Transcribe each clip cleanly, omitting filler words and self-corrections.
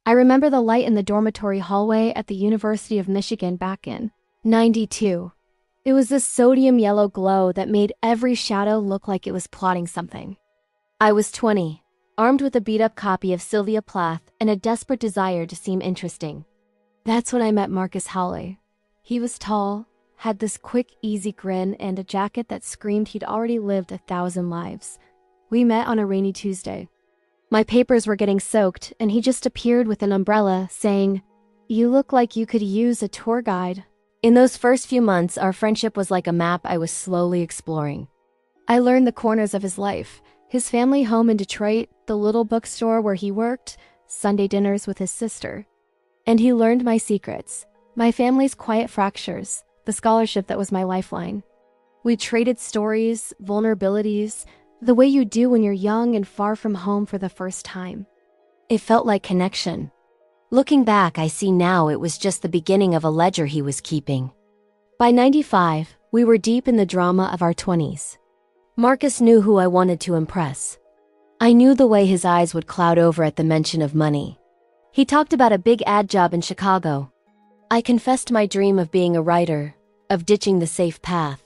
I remember the light in the dormitory hallway at the University of Michigan back in '92. It was this sodium yellow glow that made every shadow look like it was plotting something. I was 20, armed with a beat-up copy of Sylvia Plath and a desperate desire to seem interesting. That's when I met Marcus Howley. He was tall, had this quick, easy grin, and a jacket that screamed he'd already lived 1,000 lives. We met on a rainy Tuesday. My papers were getting soaked, and he just appeared with an umbrella, saying, "You look like you could use a tour guide." In those first few months, our friendship was like a map I was slowly exploring. I learned the corners of his life, his family home in Detroit, the little bookstore where he worked, Sunday dinners with his sister. And he learned my secrets, my family's quiet fractures, the scholarship that was my lifeline. We traded stories, vulnerabilities, the way you do when you're young and far from home for the first time. It felt like connection. Looking back, I see now it was just the beginning of a ledger he was keeping. By '95, we were deep in the drama of our 20s. Marcus knew who I wanted to impress. I knew the way his eyes would cloud over at the mention of money. He talked about a big ad job in Chicago. I confessed my dream of being a writer, of ditching the safe path.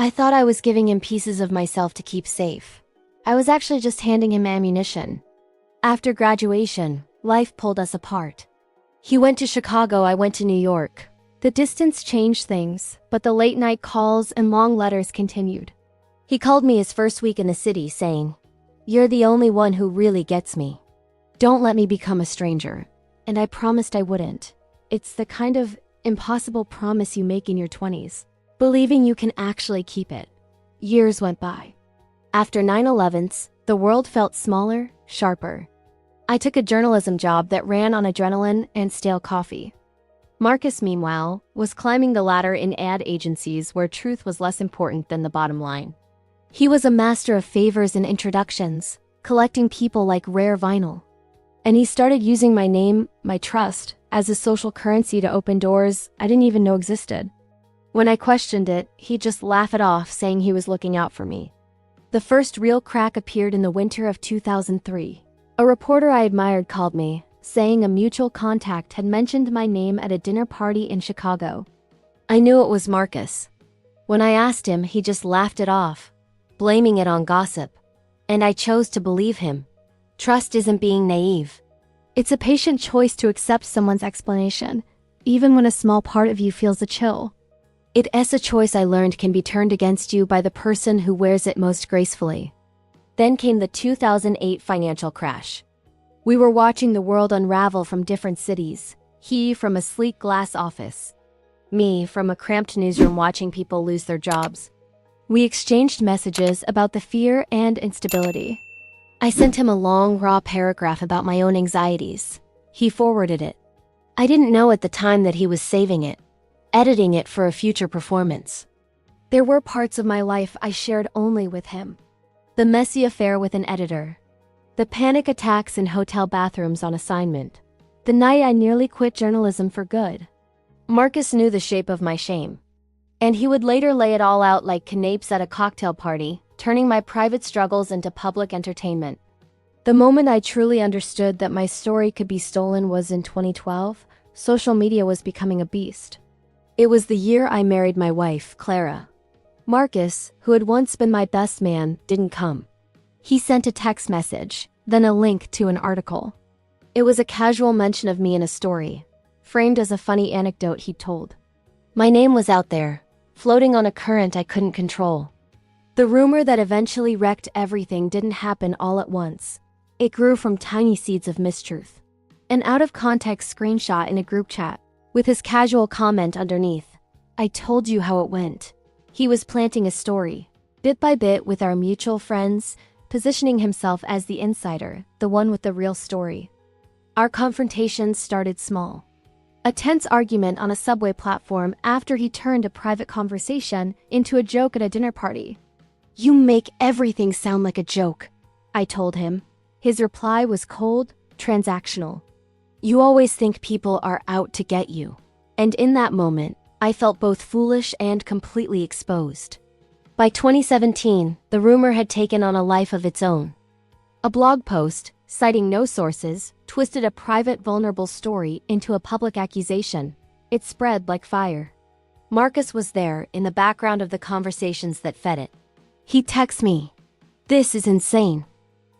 I thought I was giving him pieces of myself to keep safe. I was actually just handing him ammunition. After graduation, life pulled us apart. He went to Chicago, I went to New York. The distance changed things, but the late-night calls and long letters continued. He called me his first week in the city, saying, "You're the only one who really gets me. Don't let me become a stranger." And I promised I wouldn't. It's the kind of impossible promise you make in your 20s, believing you can actually keep it. Years went by. After 9/11s, the world felt smaller, sharper. I took a journalism job that ran on adrenaline and stale coffee. Marcus, meanwhile, was climbing the ladder in ad agencies where truth was less important than the bottom line. He was a master of favors and introductions, collecting people like rare vinyl. And he started using my name, my trust, as a social currency to open doors I didn't even know existed. When I questioned it, he'd just laugh it off, saying he was looking out for me. The first real crack appeared in the winter of 2003. A reporter I admired called me, saying a mutual contact had mentioned my name at a dinner party in Chicago. I knew it was Marcus. When I asked him, he just laughed it off, blaming it on gossip. And I chose to believe him. Trust isn't being naive. It's a patient choice to accept someone's explanation, even when a small part of you feels a chill. It's a choice I learned can be turned against you by the person who wears it most gracefully. Then came the 2008 financial crash. We were watching the world unravel from different cities, he from a sleek glass office, me from a cramped newsroom watching people lose their jobs. We exchanged messages about the fear and instability. I sent him a long, raw paragraph about my own anxieties. He forwarded it. I didn't know at the time that he was saving it, editing it for a future performance. There were parts of my life I shared only with him. The messy affair with an editor. The panic attacks in hotel bathrooms on assignment. The night I nearly quit journalism for good. Marcus knew the shape of my shame. And he would later lay it all out like canapes at a cocktail party, turning my private struggles into public entertainment. The moment I truly understood that my story could be stolen was in 2012. Social media was becoming a beast. It was the year I married my wife, Clara. Marcus, who had once been my best man, didn't come. He sent a text message, then a link to an article. It was a casual mention of me in a story, framed as a funny anecdote he'd told. My name was out there, floating on a current I couldn't control. The rumor that eventually wrecked everything didn't happen all at once. It grew from tiny seeds of mistruth. An out-of-context screenshot in a group chat, with his casual comment underneath, "I told you how it went." He was planting a story, bit by bit with our mutual friends, positioning himself as the insider, the one with the real story. Our confrontations started small. A tense argument on a subway platform after he turned a private conversation into a joke at a dinner party. "You make everything sound like a joke," I told him. His reply was cold, transactional. "You always think people are out to get you." And in that moment, I felt both foolish and completely exposed. By 2017, the rumor had taken on a life of its own. A blog post, citing no sources, twisted a private vulnerable story into a public accusation. It spread like fire. Marcus was there, in the background of the conversations that fed it. He texts me, "This is insane.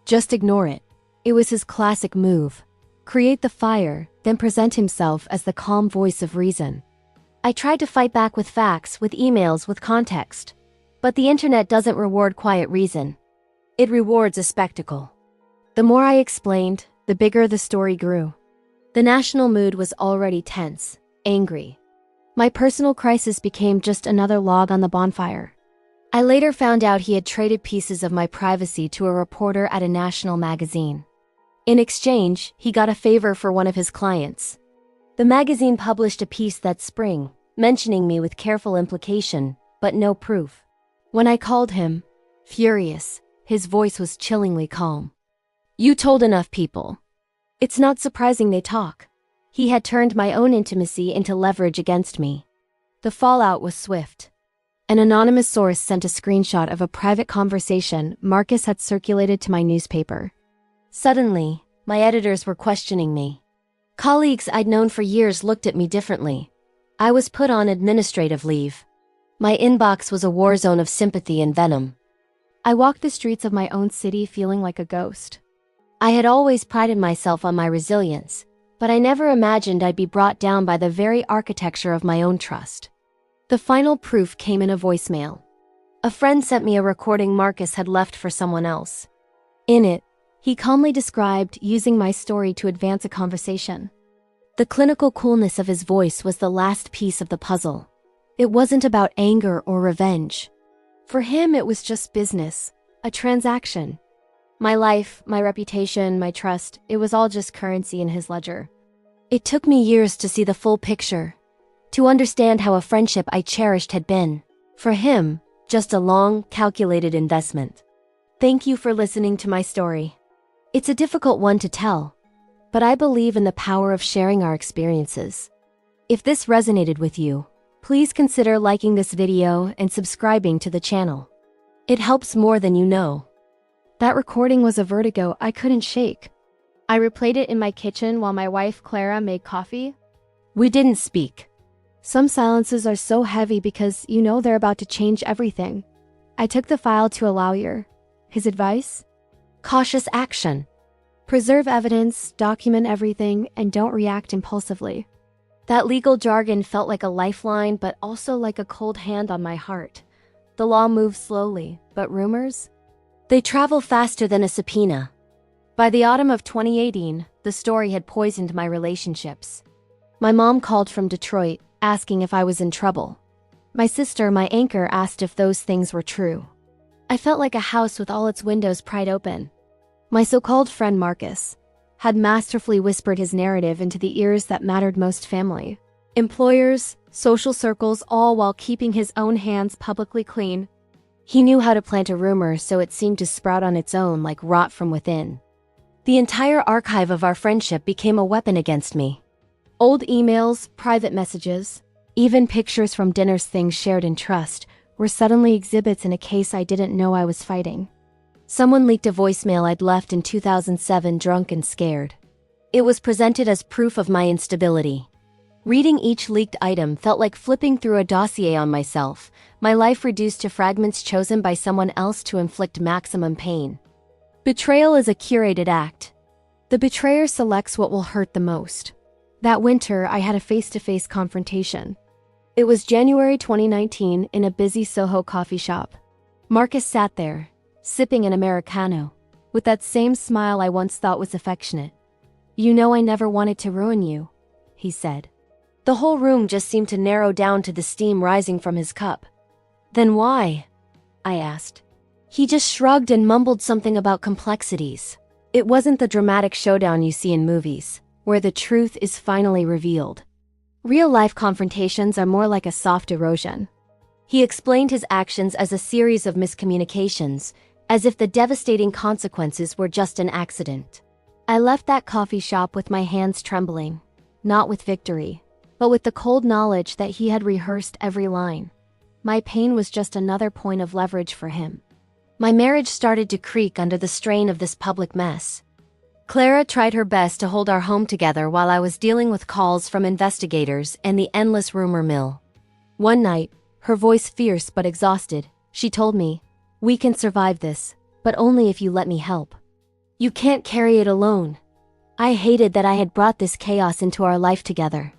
Just ignore it." It was his classic move. Create the fire, then present himself as the calm voice of reason. I tried to fight back with facts, with emails, with context. But the internet doesn't reward quiet reason. It rewards a spectacle. The more I explained, the bigger the story grew. The national mood was already tense, angry. My personal crisis became just another log on the bonfire. I later found out he had traded pieces of my privacy to a reporter at a national magazine. In exchange, he got a favor for one of his clients. The magazine published a piece that spring, mentioning me with careful implication, but no proof. When I called him, furious, his voice was chillingly calm. "You told enough people. It's not surprising they talk." He had turned my own intimacy into leverage against me. The fallout was swift. An anonymous source sent a screenshot of a private conversation Marcus had circulated to my newspaper. Suddenly, my editors were questioning me. Colleagues I'd known for years looked at me differently. I was put on administrative leave. My inbox was a war zone of sympathy and venom. I walked the streets of my own city feeling like a ghost. I had always prided myself on my resilience, but I never imagined I'd be brought down by the very architecture of my own trust. The final proof came in a voicemail. A friend sent me a recording Marcus had left for someone else. In it, he calmly described using my story to advance a conversation. The clinical coolness of his voice was the last piece of the puzzle. It wasn't about anger or revenge. For him, it was just business, a transaction. My life, my reputation, my trust, it was all just currency in his ledger. It took me years to see the full picture, to understand how a friendship I cherished had been, for him, just a long, calculated investment. Thank you for listening to my story. It's a difficult one to tell, but I believe in the power of sharing our experiences. If this resonated with you, please consider liking this video and subscribing to the channel. It helps more than you know. That recording was a vertigo I couldn't shake. I replayed it in my kitchen while my wife Clara made coffee. We didn't speak. Some silences are so heavy because you know they're about to change everything. I took the file to a lawyer. His advice? Cautious action. Preserve evidence, document everything, and don't react impulsively. That legal jargon felt like a lifeline, but also like a cold hand on my heart. The law moves slowly, but rumors? They travel faster than a subpoena. By the autumn of 2018, the story had poisoned my relationships. My mom called from Detroit, asking if I was in trouble. My sister, my anchor, asked if those things were true. I felt like a house with all its windows pried open. My so-called friend Marcus had masterfully whispered his narrative into the ears that mattered most: family, employers, social circles, all while keeping his own hands publicly clean. He knew how to plant a rumor so it seemed to sprout on its own like rot from within. The entire archive of our friendship became a weapon against me. Old emails, private messages, even pictures from dinners, things shared in trust, were suddenly exhibits in a case I didn't know I was fighting. Someone leaked a voicemail I'd left in 2007, drunk and scared. It was presented as proof of my instability. Reading each leaked item felt like flipping through a dossier on myself, my life reduced to fragments chosen by someone else to inflict maximum pain. Betrayal is a curated act. The betrayer selects what will hurt the most. That winter, I had a face-to-face confrontation. It was January 2019 in a busy Soho coffee shop. Marcus sat there, sipping an Americano, with that same smile I once thought was affectionate. "You know I never wanted to ruin you," he said. The whole room just seemed to narrow down to the steam rising from his cup. "Then why?" I asked. He just shrugged and mumbled something about complexities. It wasn't the dramatic showdown you see in movies, where the truth is finally revealed. Real-life confrontations are more like a soft erosion. He explained his actions as a series of miscommunications, as if the devastating consequences were just an accident. I left that coffee shop with my hands trembling, not with victory, but with the cold knowledge that he had rehearsed every line. My pain was just another point of leverage for him. My marriage started to creak under the strain of this public mess. Clara tried her best to hold our home together while I was dealing with calls from investigators and the endless rumor mill. One night, her voice fierce but exhausted, she told me, "We can survive this, but only if you let me help. You can't carry it alone." I hated that I had brought this chaos into our life together.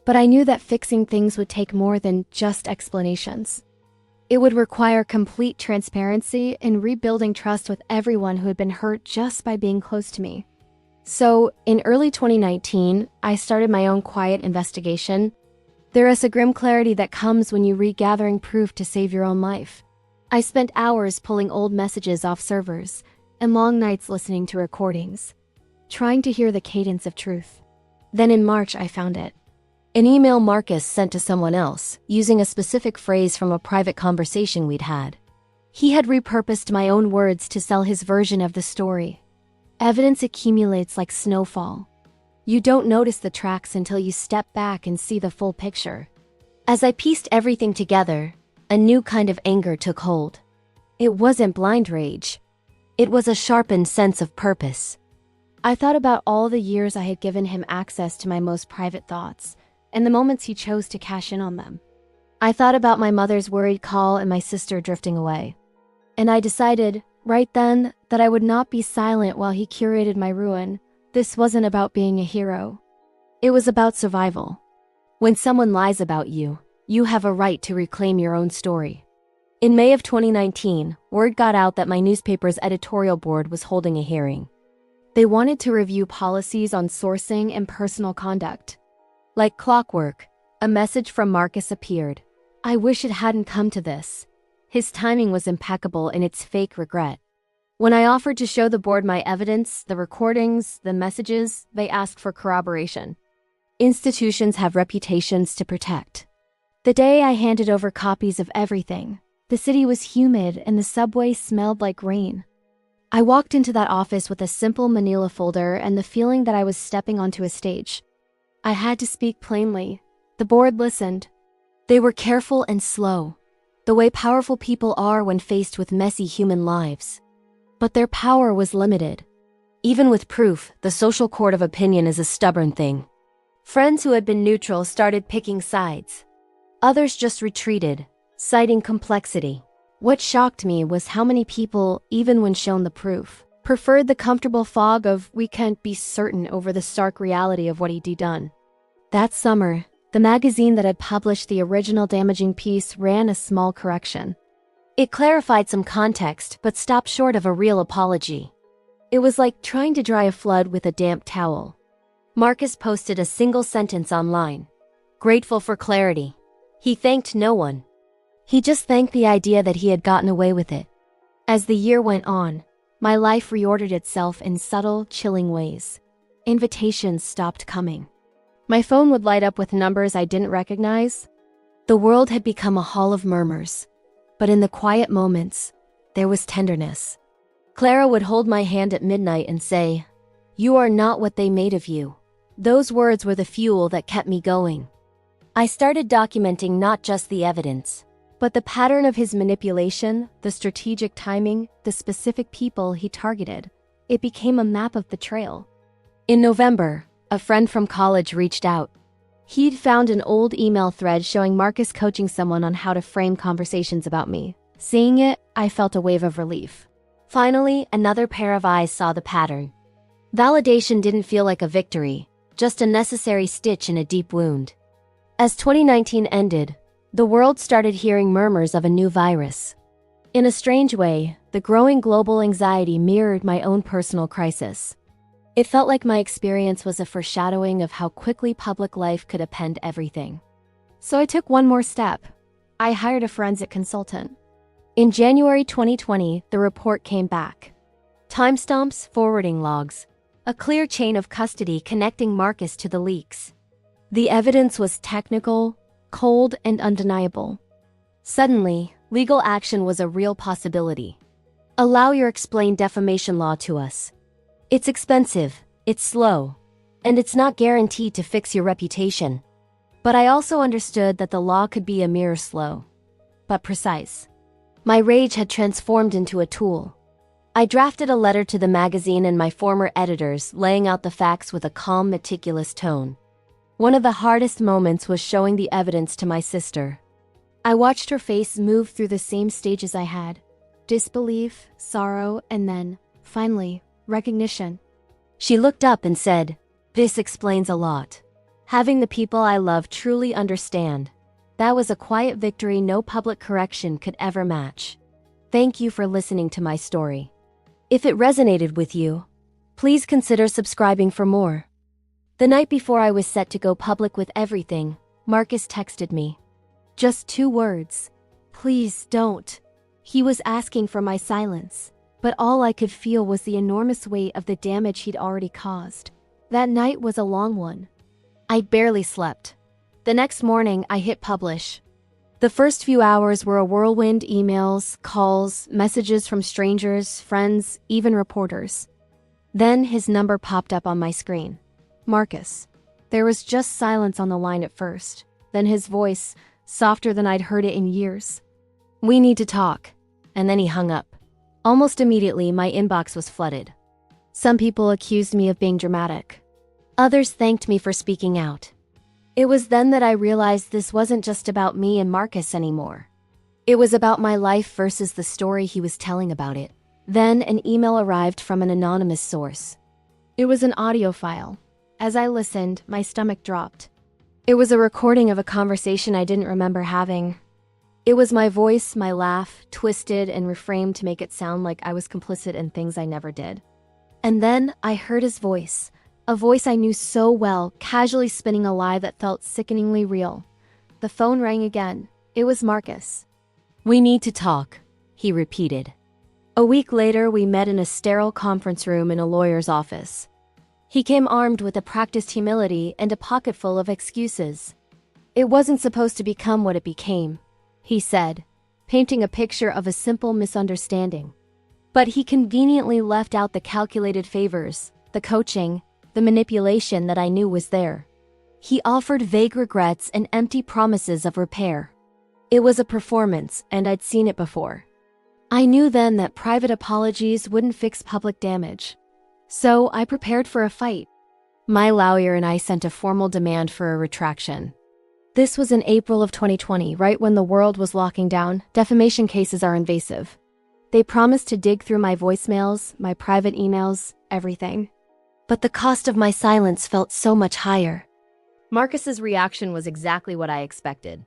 But I knew that fixing things would take more than just explanations. It would require complete transparency and rebuilding trust with everyone who had been hurt just by being close to me. So, in early 2019, I started my own quiet investigation. There is a grim clarity that comes when you regathering proof to save your own life. I spent hours pulling old messages off servers and long nights listening to recordings, trying to hear the cadence of truth. Then in March, I found it. An email Marcus sent to someone else, using a specific phrase from a private conversation we'd had. He had repurposed my own words to sell his version of the story. Evidence accumulates like snowfall. You don't notice the tracks until you step back and see the full picture. As I pieced everything together, a new kind of anger took hold. It wasn't blind rage. It was a sharpened sense of purpose. I thought about all the years I had given him access to my most private thoughts, and the moments he chose to cash in on them. I thought about my mother's worried call and my sister drifting away. And I decided, right then, that I would not be silent while he curated my ruin. This wasn't about being a hero. It was about survival. When someone lies about you, you have a right to reclaim your own story. In May of 2019, word got out that my newspaper's editorial board was holding a hearing. They wanted to review policies on sourcing and personal conduct. Like clockwork, a message from Marcus appeared. I wish it hadn't come to this. His timing was impeccable in its fake regret. When I offered to show the board my evidence, the recordings, the messages, they asked for corroboration. Institutions have reputations to protect. The day I handed over copies of everything, the city was humid and the subway smelled like rain. I walked into that office with a simple manila folder and the feeling that I was stepping onto a stage. I had to speak plainly. The board listened. They were careful and slow, the way powerful people are when faced with messy human lives. But their power was limited. Even with proof, the social court of opinion is a stubborn thing. Friends who had been neutral started picking sides. Others just retreated, citing complexity. What shocked me was how many people, even when shown the proof, preferred the comfortable fog of "we can't be certain" over the stark reality of what he'd done. That summer, the magazine that had published the original damaging piece ran a small correction. It clarified some context, but stopped short of a real apology. It was like trying to dry a flood with a damp towel. Marcus posted a single sentence online. Grateful for clarity. He thanked no one. He just thanked the idea that he had gotten away with it. As the year went on, my life reordered itself in subtle, chilling ways. Invitations stopped coming. My phone would light up with numbers I didn't recognize. The world had become a hall of murmurs. But in the quiet moments, there was tenderness. Clara would hold my hand at midnight and say, "You are not what they made of you." Those words were the fuel that kept me going. I started documenting not just the evidence, but the pattern of his manipulation, the strategic timing, the specific people he targeted. It became a map of betrayal. In November, a friend from college reached out. He'd found an old email thread showing Marcus coaching someone on how to frame conversations about me. Seeing it, I felt a wave of relief. Finally, another pair of eyes saw the pattern. Validation didn't feel like a victory, just a necessary stitch in a deep wound. As 2019 ended, the world started hearing murmurs of a new virus. In a strange way, the growing global anxiety mirrored my own personal crisis. It felt like my experience was a foreshadowing of how quickly public life could upend everything. So I took one more step. I hired a forensic consultant. In January 2020, the report came back. Timestamps, forwarding logs, a clear chain of custody connecting Marcus to the leaks. The evidence was technical, cold, and undeniable. Suddenly, legal action was a real possibility. A lawyer explained defamation law to us. It's expensive, it's slow, and it's not guaranteed to fix your reputation. But I also understood that the law could be a mirror slow, but precise. My rage had transformed into a tool. I drafted a letter to the magazine and my former editors, laying out the facts with a calm, meticulous tone. One of the hardest moments was showing the evidence to my sister. I watched her face move through the same stages I had: disbelief, sorrow, and then, finally, recognition. She looked up and said, "This explains a lot. Having the people I love truly understand. That was a quiet victory no public correction could ever match. Thank you for listening to my story. If it resonated with you, please consider subscribing for more." The night before I was set to go public with everything, Marcus texted me. Just 2 words: "Please don't." He was asking for my silence, but all I could feel was the enormous weight of the damage he'd already caused. That night was a long one. I barely slept. The next morning, I hit publish. The first few hours were a whirlwind: emails, calls, messages from strangers, friends, even reporters. Then his number popped up on my screen. Marcus. There was just silence on the line at first, then his voice, softer than I'd heard it in years. "We need to talk." And then he hung up. Almost immediately, my inbox was flooded. Some people accused me of being dramatic. Others thanked me for speaking out. It was then that I realized this wasn't just about me and Marcus anymore. It was about my life versus the story he was telling about it. Then an email arrived from an anonymous source. It was an audio file. As I listened, my stomach dropped. It was a recording of a conversation I didn't remember having. It was my voice, my laugh, twisted and reframed to make it sound like I was complicit in things I never did. And then I heard his voice. A voice I knew so well, casually spinning a lie that felt sickeningly real. The phone rang again. It was Marcus. "We need to talk," he repeated. A week later, we met in a sterile conference room in a lawyer's office. He came armed with a practiced humility and a pocketful of excuses. "It wasn't supposed to become what it became," he said, painting a picture of a simple misunderstanding. But he conveniently left out the calculated favors, the coaching, the manipulation that I knew was there. He offered vague regrets and empty promises of repair. It was a performance, and I'd seen it before. I knew then that private apologies wouldn't fix public damage. So I prepared for a fight. My lawyer and I sent a formal demand for a retraction. This was in April of 2020, right when the world was locking down. Defamation cases are invasive. They promised to dig through my voicemails, my private emails, everything. But the cost of my silence felt so much higher. Marcus's reaction was exactly what I expected.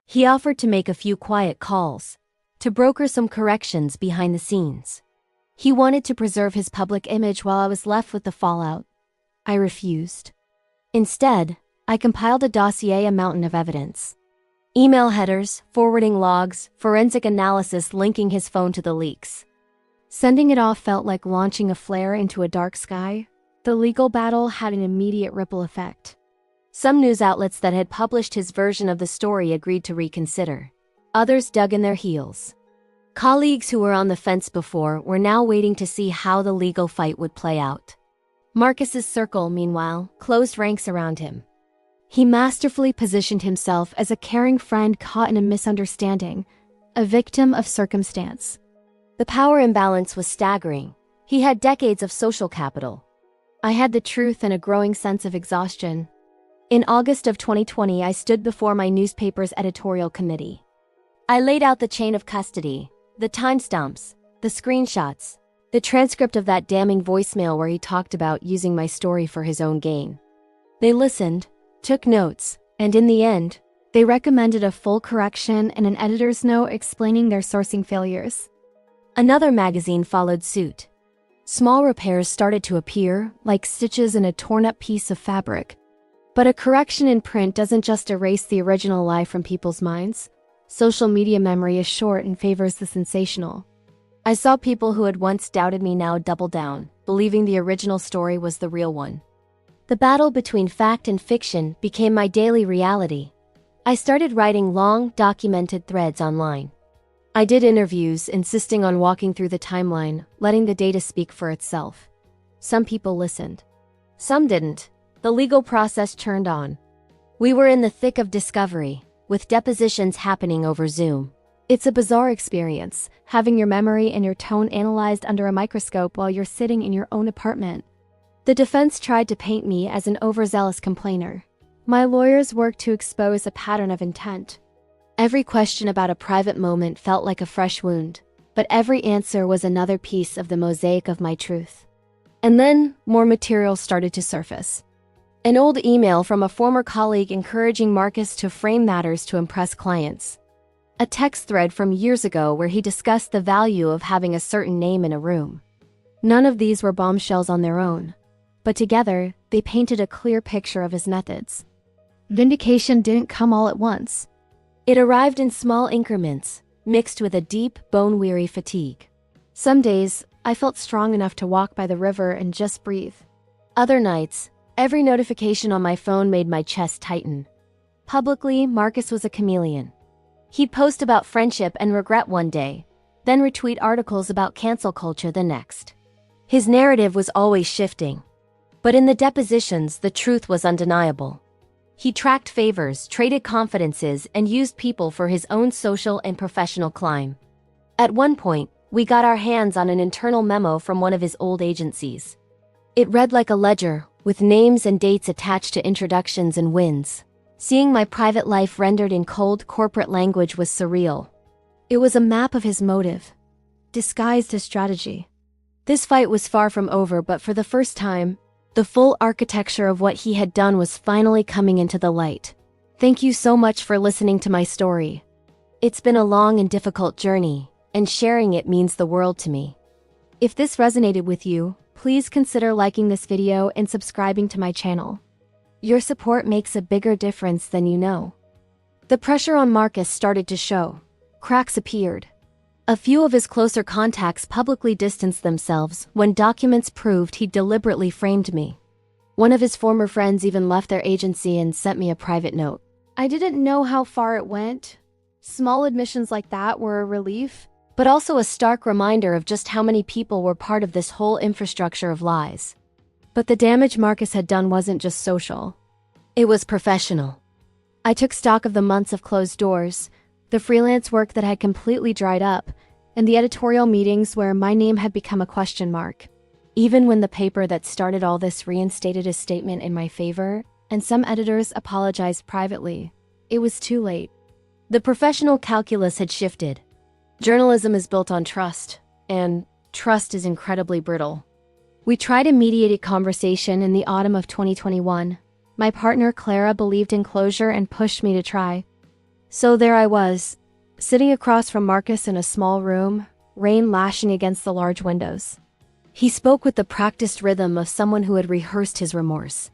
He offered to make a few quiet calls, to broker some corrections behind the scenes. He wanted to preserve his public image while I was left with the fallout. I refused. Instead, I compiled a dossier, a mountain of evidence. Email headers, forwarding logs, forensic analysis linking his phone to the leaks. Sending it off felt like launching a flare into a dark sky. The legal battle had an immediate ripple effect. Some news outlets that had published his version of the story agreed to reconsider. Others dug in their heels. Colleagues who were on the fence before were now waiting to see how the legal fight would play out. Marcus's circle, meanwhile, closed ranks around him. He masterfully positioned himself as a caring friend caught in a misunderstanding, a victim of circumstance. The power imbalance was staggering. He had decades of social capital. I had the truth and a growing sense of exhaustion. In August of 2020, I stood before my newspaper's editorial committee. I laid out the chain of custody, the timestamps, the screenshots, the transcript of that damning voicemail where he talked about using my story for his own gain. They listened, took notes, and in the end, they recommended a full correction and an editor's note explaining their sourcing failures. Another magazine followed suit. Small repairs started to appear, like stitches in a torn-up piece of fabric. But a correction in print doesn't just erase the original lie from people's minds. Social media memory is short and favors the sensational. I saw people who had once doubted me now double down, believing the original story was the real one. The battle between fact and fiction became my daily reality. I started writing long, documented threads online. I did interviews, insisting on walking through the timeline, letting the data speak for itself. Some people listened. Some didn't. The legal process churned on. We were in the thick of discovery, with depositions happening over Zoom. It's a bizarre experience, having your memory and your tone analyzed under a microscope while you're sitting in your own apartment. The defense tried to paint me as an overzealous complainer. My lawyers worked to expose a pattern of intent. Every question about a private moment felt like a fresh wound, but every answer was another piece of the mosaic of my truth. And then, more material started to surface. An old email from a former colleague encouraging Marcus to frame matters to impress clients. A text thread from years ago where he discussed the value of having a certain name in a room. None of these were bombshells on their own, but together, they painted a clear picture of his methods. Vindication didn't come all at once. It arrived in small increments, mixed with a deep, bone-weary fatigue. Some days, I felt strong enough to walk by the river and just breathe. Other nights, every notification on my phone made my chest tighten. Publicly, Marcus was a chameleon. He'd post about friendship and regret one day, then retweet articles about cancel culture the next. His narrative was always shifting. But in the depositions, the truth was undeniable. He tracked favors, traded confidences, and used people for his own social and professional climb. At one point, we got our hands on an internal memo from one of his old agencies. It read like a ledger, with names and dates attached to introductions and wins. Seeing my private life rendered in cold corporate language was surreal. It was a map of his motive, disguised as strategy. This fight was far from over, but for the first time, the full architecture of what he had done was finally coming into the light. Thank you so much for listening to my story. It's been a long and difficult journey, and sharing it means the world to me. If this resonated with you, please consider liking this video and subscribing to my channel. Your support makes a bigger difference than you know. The pressure on Marcus started to show. Cracks appeared. A few of his closer contacts publicly distanced themselves when documents proved he deliberately framed me. One of his former friends even left their agency and sent me a private note. I didn't know how far it went. Small admissions like that were a relief, but also a stark reminder of just how many people were part of this whole infrastructure of lies. But the damage Marcus had done wasn't just social. It was professional. I took stock of the months of closed doors, the freelance work that had completely dried up, and the editorial meetings where my name had become a question mark. Even when the paper that started all this reinstated a statement in my favor, and some editors apologized privately, it was too late. The professional calculus had shifted. Journalism is built on trust, and trust is incredibly brittle. We tried a mediated conversation in the autumn of 2021. My partner Clara believed in closure and pushed me to try. So there I was, sitting across from Marcus in a small room, rain lashing against the large windows. He spoke with the practiced rhythm of someone who had rehearsed his remorse.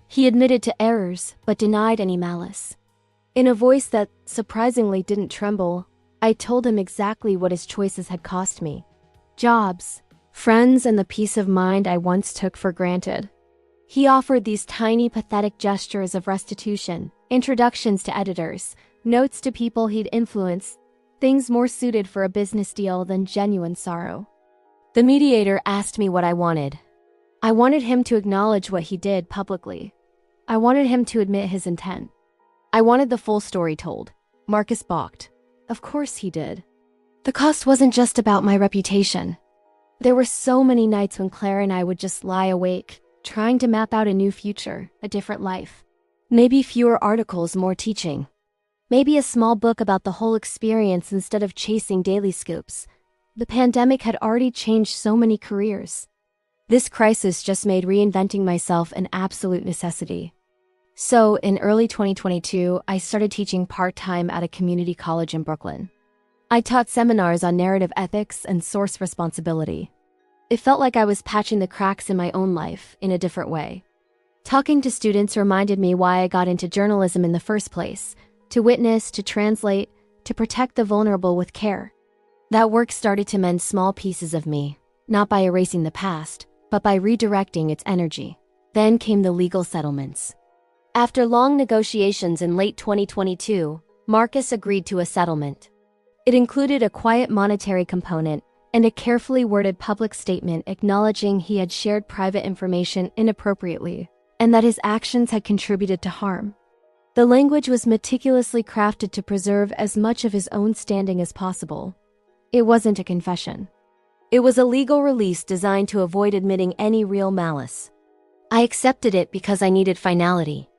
He admitted to errors, but denied any malice. In a voice that, surprisingly, didn't tremble, I told him exactly what his choices had cost me. Jobs, friends, and the peace of mind I once took for granted. He offered these tiny, pathetic gestures of restitution, introductions to editors, notes to people he'd influenced, things more suited for a business deal than genuine sorrow. The mediator asked me what I wanted. I wanted him to acknowledge what he did publicly. I wanted him to admit his intent. I wanted the full story told. Marcus balked. Of course he did. The cost wasn't just about my reputation. There were so many nights when Claire and I would just lie awake, trying to map out a new future, a different life. Maybe fewer articles, more teaching. Maybe a small book about the whole experience instead of chasing daily scoops. The pandemic had already changed so many careers. This crisis just made reinventing myself an absolute necessity. So, in early 2022, I started teaching part-time at a community college in Brooklyn. I taught seminars on narrative ethics and source responsibility. It felt like I was patching the cracks in my own life in a different way. Talking to students reminded me why I got into journalism in the first place: to witness, to translate, to protect the vulnerable with care. That work started to mend small pieces of me, not by erasing the past, but by redirecting its energy. Then came the legal settlements. After long negotiations in late 2022, Marcus agreed to a settlement. It included a quiet monetary component and a carefully worded public statement acknowledging he had shared private information inappropriately and that his actions had contributed to harm. The language was meticulously crafted to preserve as much of his own standing as possible. It wasn't a confession. It was a legal release designed to avoid admitting any real malice. I accepted it because I needed finality.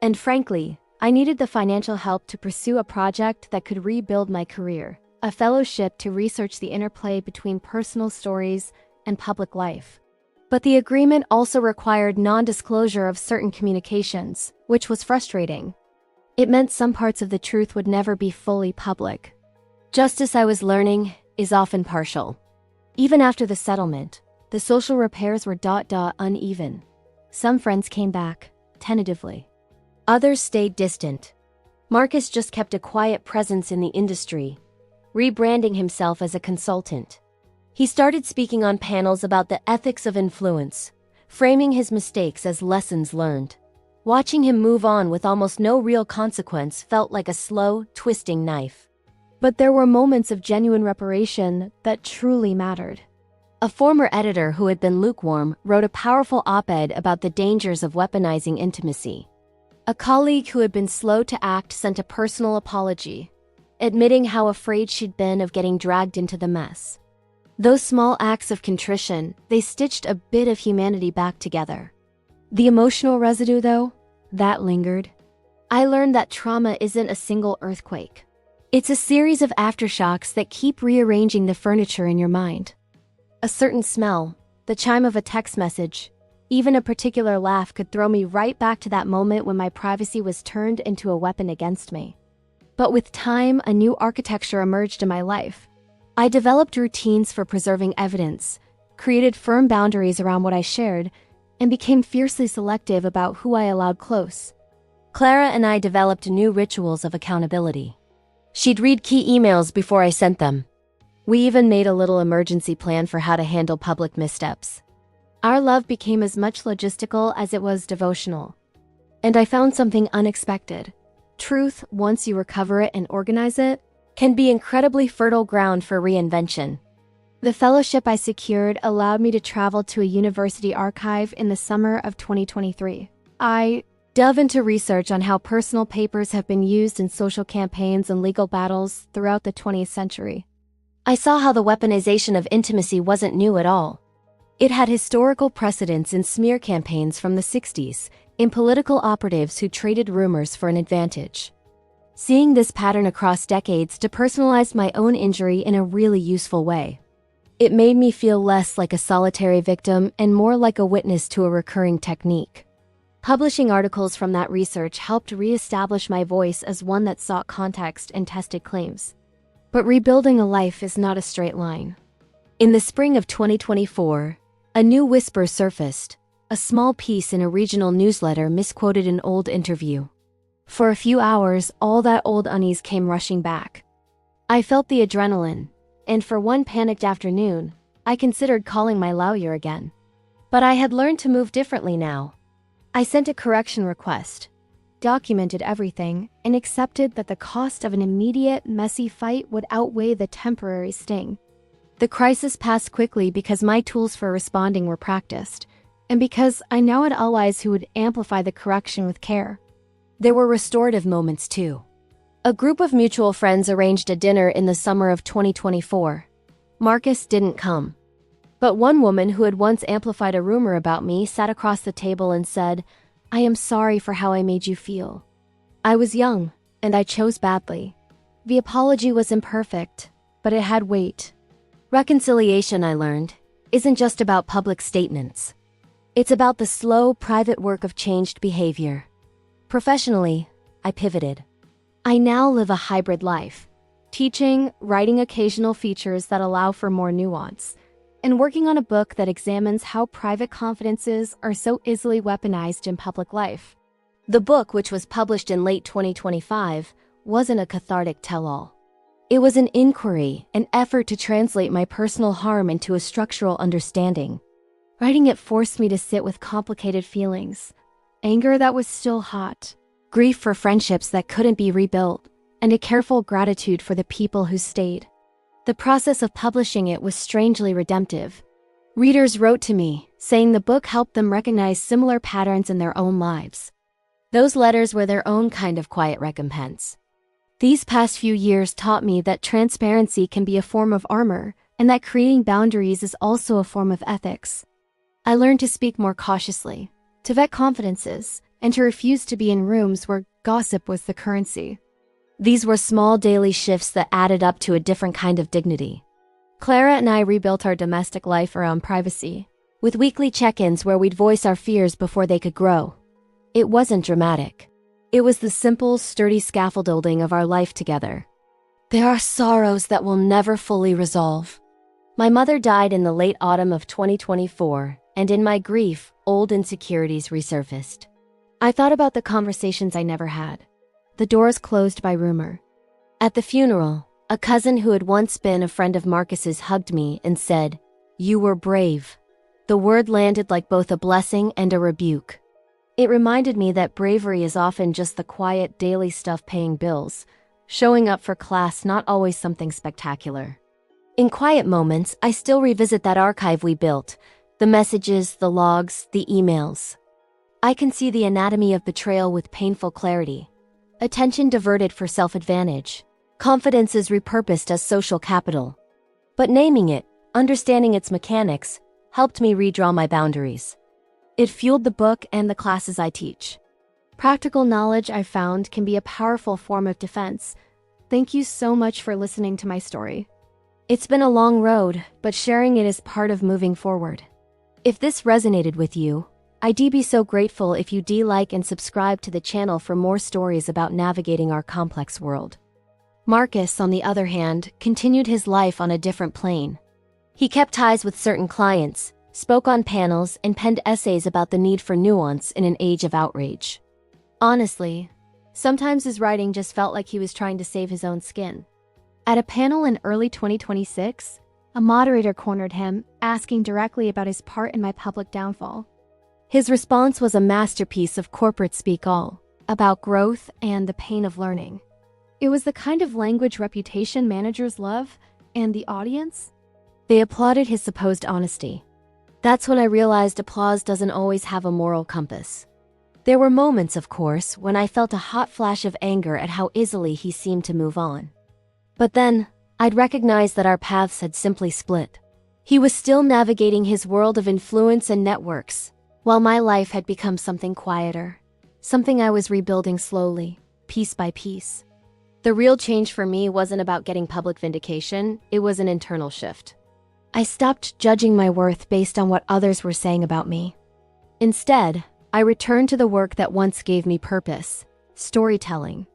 And frankly, I needed the financial help to pursue a project that could rebuild my career, a fellowship to research the interplay between personal stories and public life. But the agreement also required non-disclosure of certain communications, which was frustrating. It meant some parts of the truth would never be fully public. Justice, I was learning, is often partial. Even after the settlement, the social repairs were uneven. Some friends came back, tentatively. Others stayed distant. Marcus just kept a quiet presence in the industry, rebranding himself as a consultant. He started speaking on panels about the ethics of influence, framing his mistakes as lessons learned. Watching him move on with almost no real consequence felt like a slow, twisting knife. But there were moments of genuine reparation that truly mattered. A former editor who had been lukewarm wrote a powerful op-ed about the dangers of weaponizing intimacy. A colleague who had been slow to act sent a personal apology, admitting how afraid she'd been of getting dragged into the mess. Those small acts of contrition, they stitched a bit of humanity back together. The emotional residue, though, that lingered. I learned that trauma isn't a single earthquake. It's a series of aftershocks that keep rearranging the furniture in your mind. A certain smell, the chime of a text message, even a particular laugh could throw me right back to that moment when my privacy was turned into a weapon against me. But with time, a new architecture emerged in my life. I developed routines for preserving evidence, created firm boundaries around what I shared, and became fiercely selective about who I allowed close. Clara and I developed new rituals of accountability. She'd read key emails before I sent them. We even made a little emergency plan for how to handle public missteps. Our love became as much logistical as it was devotional. And I found something unexpected. Truth, once you recover it and organize it, can be incredibly fertile ground for reinvention. The fellowship I secured allowed me to travel to a university archive in the summer of 2023. I dove into research on how personal papers have been used in social campaigns and legal battles throughout the 20th century. I saw how the weaponization of intimacy wasn't new at all. It had historical precedents in smear campaigns from the 60s, in political operatives who traded rumors for an advantage. Seeing this pattern across decades depersonalized my own injury in a really useful way. It made me feel less like a solitary victim and more like a witness to a recurring technique. Publishing articles from that research helped reestablish my voice as one that sought context and tested claims. But rebuilding a life is not a straight line. In the spring of 2024, a new whisper surfaced, a small piece in a regional newsletter misquoted an old interview. For a few hours, all that old unease came rushing back. I felt the adrenaline, and for one panicked afternoon, I considered calling my lawyer again. But I had learned to move differently now. I sent a correction request, documented everything, and accepted that the cost of an immediate, messy fight would outweigh the temporary sting. The crisis passed quickly because my tools for responding were practiced, and because I now had allies who would amplify the correction with care. There were restorative moments too. A group of mutual friends arranged a dinner in the summer of 2024. Marcus didn't come. But one woman who had once amplified a rumor about me sat across the table and said, "I am sorry for how I made you feel. I was young, and I chose badly." The apology was imperfect, but it had weight. Reconciliation, I learned, isn't just about public statements. It's about the slow, private work of changed behavior. Professionally, I pivoted. I now live a hybrid life, teaching, writing occasional features that allow for more nuance, and working on a book that examines how private confidences are so easily weaponized in public life. The book, which was published in late 2025, wasn't a cathartic tell-all. It was an inquiry, an effort to translate my personal harm into a structural understanding. Writing it forced me to sit with complicated feelings, anger that was still hot, grief for friendships that couldn't be rebuilt, and a careful gratitude for the people who stayed. The process of publishing it was strangely redemptive. Readers wrote to me, saying the book helped them recognize similar patterns in their own lives. Those letters were their own kind of quiet recompense. These past few years taught me that transparency can be a form of armor, and that creating boundaries is also a form of ethics. I learned to speak more cautiously, to vet confidences, and to refuse to be in rooms where gossip was the currency. These were small daily shifts that added up to a different kind of dignity. Clara and I rebuilt our domestic life around privacy, with weekly check-ins where we'd voice our fears before they could grow. It wasn't dramatic. It was the simple, sturdy scaffolding of our life together. There are sorrows that will never fully resolve. My mother died in the late autumn of 2024, and in my grief, old insecurities resurfaced. I thought about the conversations I never had, the doors closed by rumor. At the funeral, a cousin who had once been a friend of Marcus's hugged me and said, "You were brave." The word landed like both a blessing and a rebuke. It reminded me that bravery is often just the quiet daily stuff paying bills, showing up for class, not always something spectacular. In quiet moments, I still revisit that archive we built, the messages, the logs, the emails. I can see the anatomy of betrayal with painful clarity. Attention diverted for self-advantage. Confidence is repurposed as social capital. But naming it, understanding its mechanics, helped me redraw my boundaries. It fueled the book and the classes I teach. Practical knowledge, I found, can be a powerful form of defense. Thank you so much for listening to my story. It's been a long road, but sharing it is part of moving forward. If this resonated with you, I'd be so grateful if you like and subscribe to the channel for more stories about navigating our complex world. Marcus, on the other hand, continued his life on a different plane. He kept ties with certain clients, spoke on panels, and penned essays about the need for nuance in an age of outrage. Honestly, sometimes his writing just felt like he was trying to save his own skin. At a panel in early 2026, a moderator cornered him, asking directly about his part in my public downfall. His response was a masterpiece of corporate speak all, about growth and the pain of learning. It was the kind of language reputation managers love, and the audience? They applauded his supposed honesty. That's when I realized applause doesn't always have a moral compass. There were moments, of course, when I felt a hot flash of anger at how easily he seemed to move on. But then, I'd recognize that our paths had simply split. He was still navigating his world of influence and networks, while my life had become something quieter, something I was rebuilding slowly, piece by piece. The real change for me wasn't about getting public vindication, it was an internal shift. I stopped judging my worth based on what others were saying about me. Instead, I returned to the work that once gave me purpose, storytelling.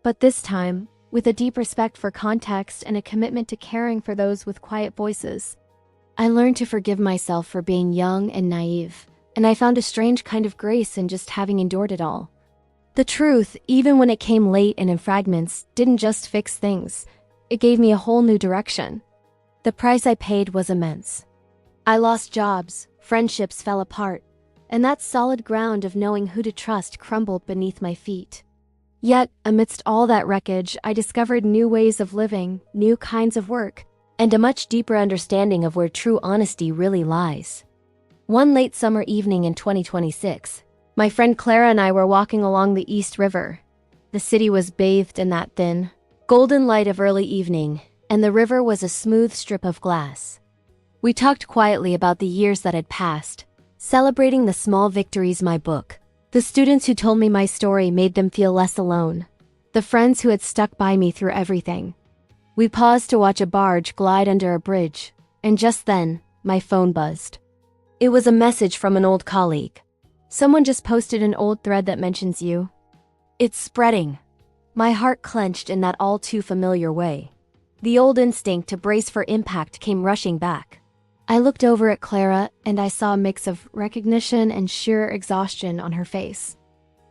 But this time, with a deep respect for context and a commitment to caring for those with quiet voices. I learned to forgive myself for being young and naive, and I found a strange kind of grace in just having endured it all. The truth, even when it came late and in fragments, didn't just fix things. It gave me a whole new direction. The price I paid was immense. I lost jobs, friendships fell apart, and that solid ground of knowing who to trust crumbled beneath my feet. Yet, amidst all that wreckage, I discovered new ways of living, new kinds of work, and a much deeper understanding of where true honesty really lies. One late summer evening in 2026, my friend Clara and I were walking along the East River. The city was bathed in that thin, golden light of early evening, and the river was a smooth strip of glass. We talked quietly about the years that had passed, celebrating the small victories. My book, the students who told me my story, made them feel less alone. The friends who had stuck by me through everything. We paused to watch a barge glide under a bridge, and just then, my phone buzzed. It was a message from an old colleague. "Someone just posted an old thread that mentions you. It's spreading." My heart clenched in that all too familiar way. The old instinct to brace for impact came rushing back. I looked over at Clara, and I saw a mix of recognition and sheer exhaustion on her face.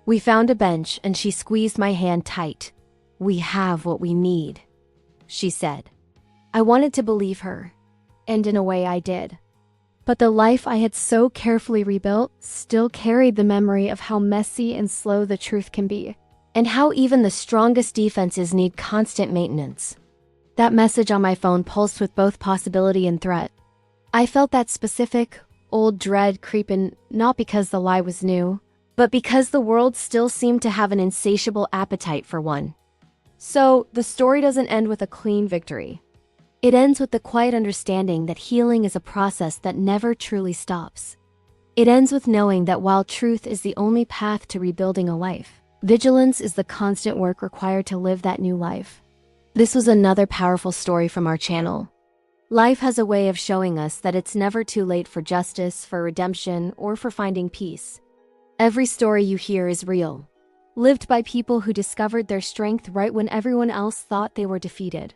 We found a bench, and she squeezed my hand tight. "We have what we need," she said. I wanted to believe her, and in a way I did. But the life I had so carefully rebuilt still carried the memory of how messy and slow the truth can be, and how even the strongest defenses need constant maintenance. That message on my phone pulsed with both possibility and threat. I felt that specific, old dread creep in, not because the lie was new, but because the world still seemed to have an insatiable appetite for one. So, the story doesn't end with a clean victory. It ends with the quiet understanding that healing is a process that never truly stops. It ends with knowing that while truth is the only path to rebuilding a life, vigilance is the constant work required to live that new life. This was another powerful story from our channel. Life has a way of showing us that it's never too late for justice, for redemption, or for finding peace. Every story you hear is real, lived by people who discovered their strength right when everyone else thought they were defeated.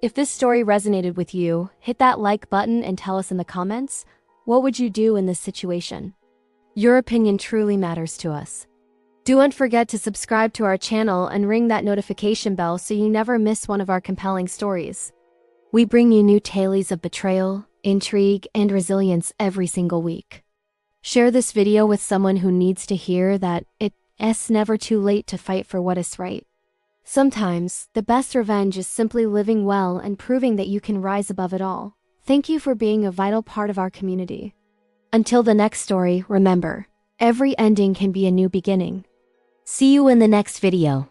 If this story resonated with you, hit that like button and tell us in the comments, what would you do in this situation? Your opinion truly matters to us. Don't forget to subscribe to our channel and ring that notification bell so you never miss one of our compelling stories. We bring you new tales of betrayal, intrigue, and resilience every single week. Share this video with someone who needs to hear that it's never too late to fight for what is right. Sometimes, the best revenge is simply living well and proving that you can rise above it all. Thank you for being a vital part of our community. Until the next story, remember, every ending can be a new beginning. See you in the next video.